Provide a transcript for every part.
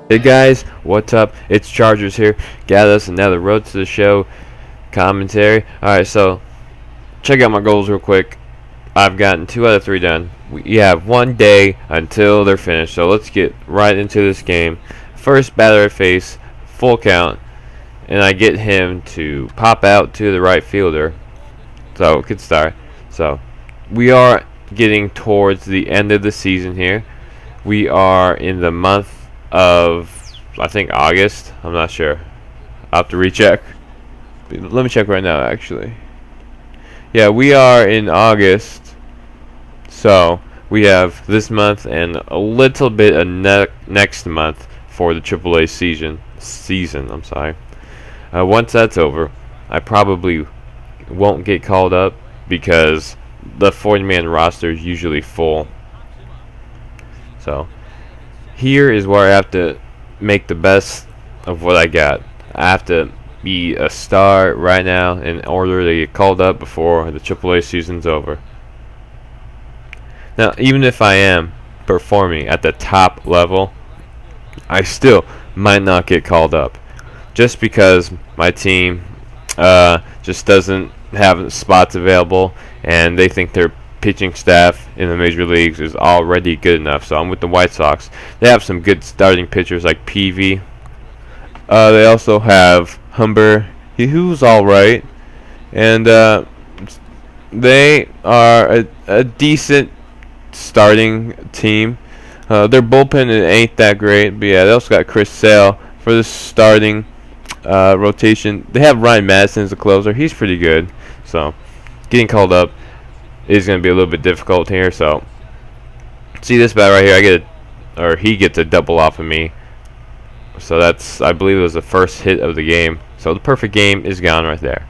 Hey guys, what's up? It's Chargers here. Got us another Road to the Show commentary. Alright, so check out my goals real quick. I've gotten 2 out of 3 done. We have 1 day until they're finished, so let's get right into this game. First batter I face, full count, and I get him to pop out to the right fielder. So, good start. So, we are getting towards the end of the season here. We are in the month of, I think, August. I'm not sure. I'll have to recheck. Let me check right now, actually. Yeah, we are in August. So, we have this month and a little bit of next month for the AAA season. I'm sorry. Once that's over, I probably won't get called up because the 40-man roster is usually full. So, here is where I have to make the best of what I got. I have to be a star right now in order to get called up before the AAA season's over. Now, even if I am performing at the top level, I still might not get called up just because my team just doesn't have spots available and they think their pitching staff in the major leagues is already good enough. So I'm with the White Sox. They have some good starting pitchers like Peavy. They also have Humber, who's all right, and they are a decent starting team. Their bullpen ain't that great, but yeah, they also got Chris Sale for the starting rotation. They have Ryan Madison as a closer. He's pretty good. So getting called up is going to be a little bit difficult here. So see this bat right here, he gets a double off of me. So that's, I believe it was the first hit of the game. So the perfect game is gone right there.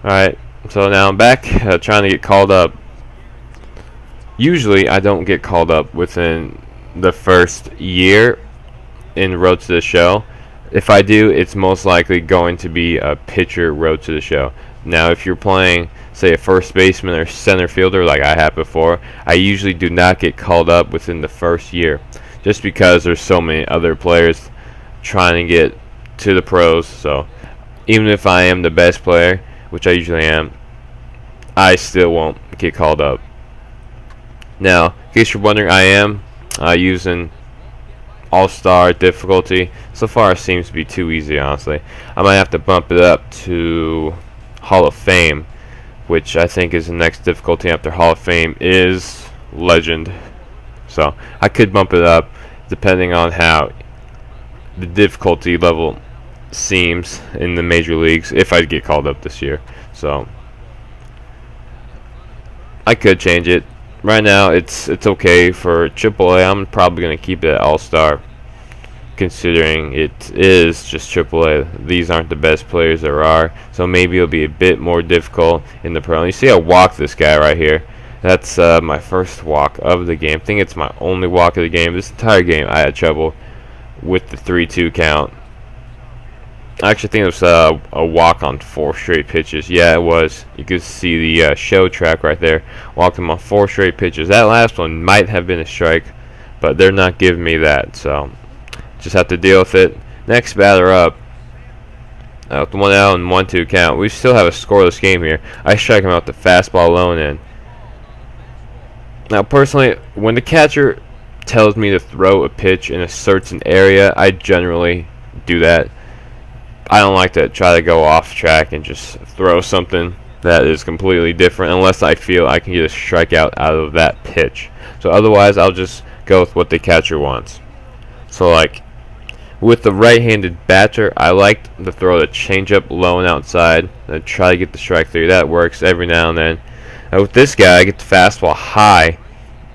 Alright, so now I'm back trying to get called up. Usually I don't get called up within the first year in Road to the Show. If I do, it's most likely going to be a pitcher Road to the Show. Now, if you're playing, say, a first baseman or center fielder like I have before, I usually do not get called up within the first year, just because there's so many other players trying to get to the pros. So even if I am the best player, which I usually am, I still won't get called up. Now, in case you're wondering, I am using All-Star difficulty. So far it seems to be too easy, honestly. I might have to bump it up to Hall of Fame, which I think is the next difficulty after Hall of Fame is Legend. So I could bump it up depending on how the difficulty level seems in the major leagues if I get called up this year. So I could change it. Right now it's okay for AAA. I'm probably going to keep it at All-Star, considering it is just AAA. These aren't the best players there are, so maybe it'll be a bit more difficult in the pro. And you see I walked this guy right here. That's my first walk of the game. I think it's my only walk of the game. This entire game I had trouble with the 3-2 count. I actually think it was a walk on 4 straight pitches. Yeah, it was. You could see the show track right there. Walked him on 4 straight pitches. That last one might have been a strike, but they're not giving me that, so just have to deal with it. Next batter up. With 1 out and 1-2 count. We still have a scoreless game here. I strike him out the fastball alone in. Now, personally, when the catcher tells me to throw a pitch in a certain area, I generally do that. I don't like to try to go off track and just throw something that is completely different unless I feel I can get a strikeout out of that pitch. So otherwise, I'll just go with what the catcher wants. So like with the right-handed batter, I like to throw the changeup low and outside and try to get the strike through. That works every now and then. With this guy, I get the fastball high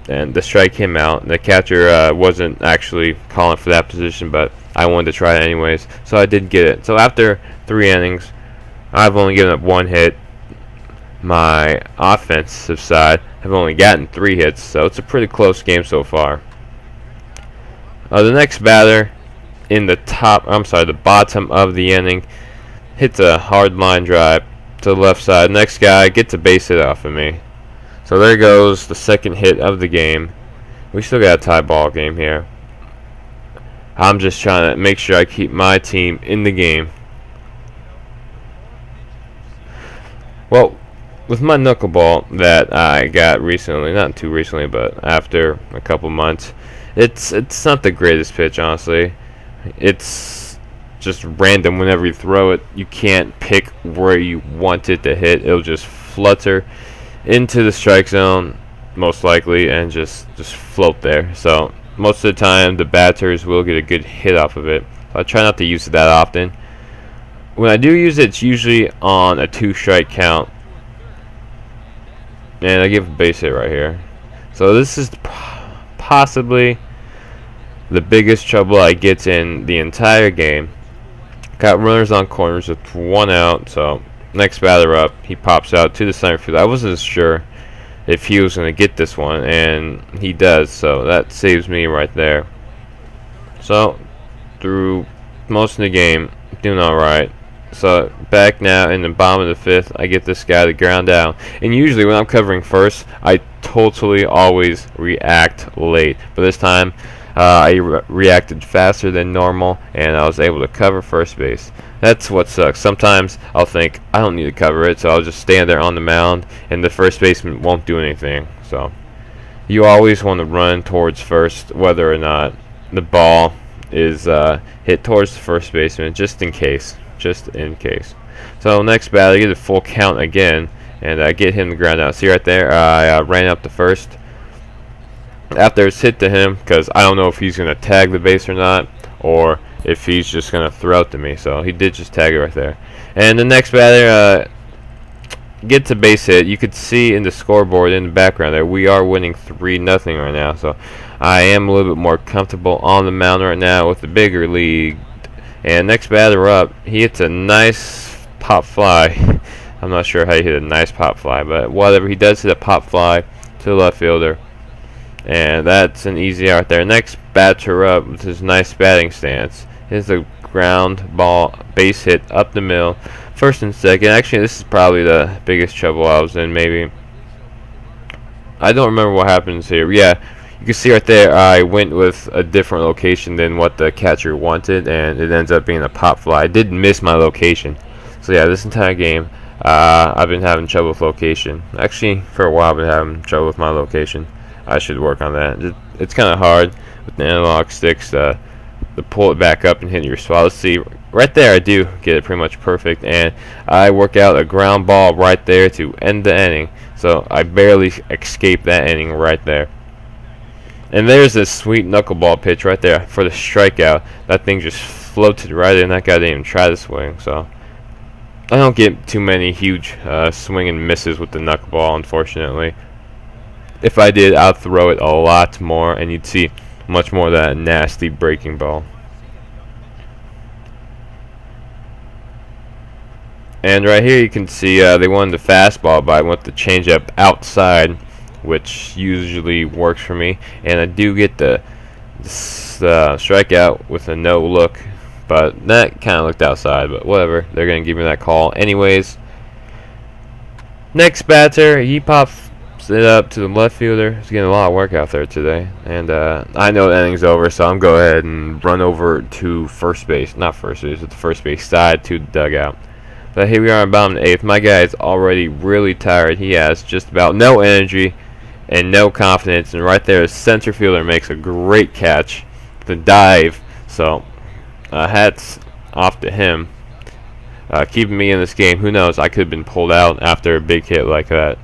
and the strike him out. The catcher wasn't actually calling for that position, but I wanted to try it anyways, so I did get it. So after 3 innings, I've only given up 1 hit. My offensive side have only gotten 3 hits, so it's a pretty close game so far. The next batter in the bottom of the inning hits a hard line drive to the left side. Next guy gets a base hit off of me. So there goes the second hit of the game. We still got a tie ball game here. I'm just trying to make sure I keep my team in the game. Well, with my knuckleball that I got recently, not too recently, but after a couple months, it's not the greatest pitch, honestly. It's just random whenever you throw it. You can't pick where you want it to hit. It'll just flutter into the strike zone, most likely, and just float there. So most of the time, the batters will get a good hit off of it. So I try not to use it that often. When I do use it, it's usually on a 2-strike count. And I give a base hit right here. So this is possibly the biggest trouble I get in the entire game. Got runners on corners with 1 out. So next batter up, he pops out to the center field. I wasn't sure if he was going to get this one, and he does. So that saves me right there. So through most of the game, doing all right. So back now in the bottom of the 5th, I get this guy to ground out. And usually when I'm covering first, I totally always react late. But this time, I reacted faster than normal, and I was able to cover first base. That's what sucks. Sometimes I'll think, I don't need to cover it, so I'll just stand there on the mound, and the first baseman won't do anything. So you always want to run towards first, whether or not the ball is hit towards the first baseman, just in case. So next batter, I get a full count again, and I get him to ground out. See right there, I ran up to first after it's hit to him, because I don't know if he's going to tag the base or not, or if he's just going to throw it to me. So he did just tag it right there. And the next batter gets a base hit. You could see in the scoreboard in the background there, we are winning 3-0 right now. So I am a little bit more comfortable on the mound right now with the bigger league. And next batter up, he hits a nice pop fly. I'm not sure how he hit a nice pop fly, but whatever. He does hit a pop fly to the left fielder. And that's an easy out there. Next batter up with his nice batting stance. Here's a ground ball base hit up the middle. First and second. Actually, this is probably the biggest trouble I was in, maybe. I don't remember what happens here. Yeah. You can see right there, I went with a different location than what the catcher wanted, and it ends up being a pop fly. I did miss my location. So yeah, this entire game, I've been having trouble with location. Actually, for a while I've been having trouble with my location. I should work on that. It's kind of hard with the analog sticks to pull it back up and hit your spot. Let's see, right there I do get it pretty much perfect, and I work out a ground ball right there to end the inning. So I barely escaped that inning right there. And there's this sweet knuckleball pitch right there for the strikeout. That thing just floated right in. That guy didn't even try to swing. So I don't get too many huge swing and misses with the knuckleball, unfortunately. If I did, I'd throw it a lot more, and you'd see much more of that nasty breaking ball. And right here you can see they wanted the fastball, but I went the changeup outside, which usually works for me, and I do get the strikeout with a no look, but that kind of looked outside, but whatever, they're going to give me that call anyways. Next batter, he pops it up to the left fielder. He's getting a lot of work out there today, and I know the inning's over, so I'm going to go ahead and run over to first base, not first base, but the first base side to the dugout. But here we are in bottom of the 8th. My guy is already really tired. He has just about no energy and no confidence, and right there, the center fielder makes a great catch, the dive. So hats off to him, keeping me in this game. Who knows, I could have been pulled out after a big hit like that.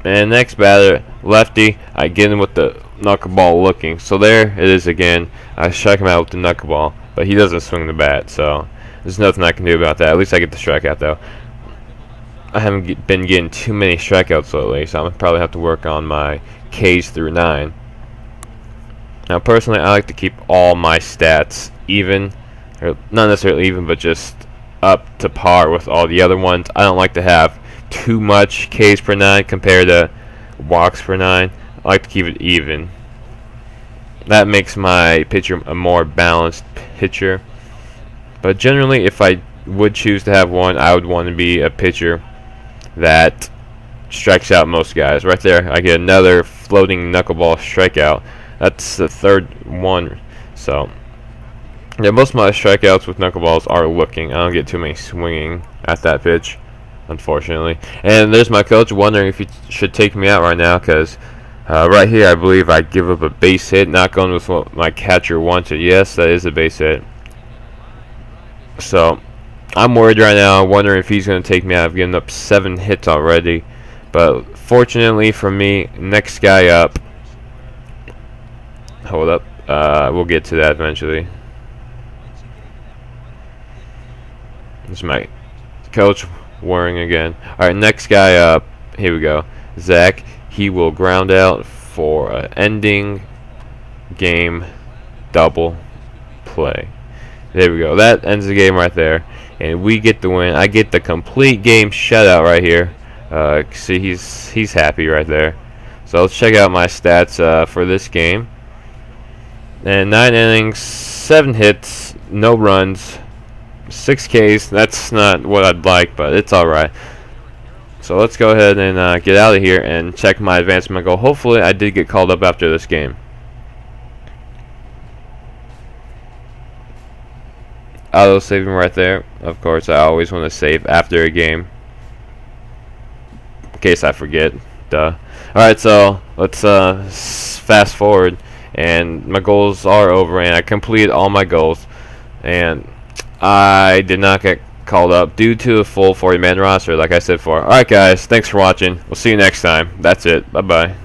And next batter, lefty, I get him with the knuckleball looking. So there it is again. I strike him out with the knuckleball, but he doesn't swing the bat, so there's nothing I can do about that. At least I get the strikeout though. I haven't been getting too many strikeouts lately, so I'm gonna probably have to work on my Ks through 9. Now personally, I like to keep all my stats even, or not necessarily even, but just up to par with all the other ones. I don't like to have too much Ks per 9 compared to walks per 9. I like to keep it even. That makes my pitcher a more balanced pitcher. But generally, if I would choose to have one, I would want to be a pitcher that strikes out most guys. Right there, I get another exploding knuckleball strikeout. That's the third one. So yeah, most of my strikeouts with knuckleballs are looking. I don't get too many swinging at that pitch, unfortunately. And there's my coach wondering if he should take me out right now, because right here I believe I give up a base hit, not going with what my catcher wanted. Yes, that is a base hit. So I'm worried right now, wondering if he's going to take me out. I've given up 7 hits already. But fortunately for me, next guy up. Hold up. We'll get to that eventually. This is my coach worrying again. Alright, next guy up. Here we go. Zach. He will ground out for an ending game double play. There we go. That ends the game right there. And we get the win. I get the complete game shutout right here. See, he's happy right there. So let's check out my stats for this game. And 9 innings, 7 hits, no runs, 6 Ks. That's not what I'd like, but it's alright. So let's go ahead and get out of here and check my advancement goal. Hopefully I did get called up after this game. Auto saving right there. Of course, I always want to save after a game, in case I forget. Duh. Alright, so let's fast forward. And my goals are over, and I completed all my goals. And I did not get called up due to a full 40-man roster, like I said before. Alright, guys. Thanks for watching. We'll see you next time. That's it. Bye-bye.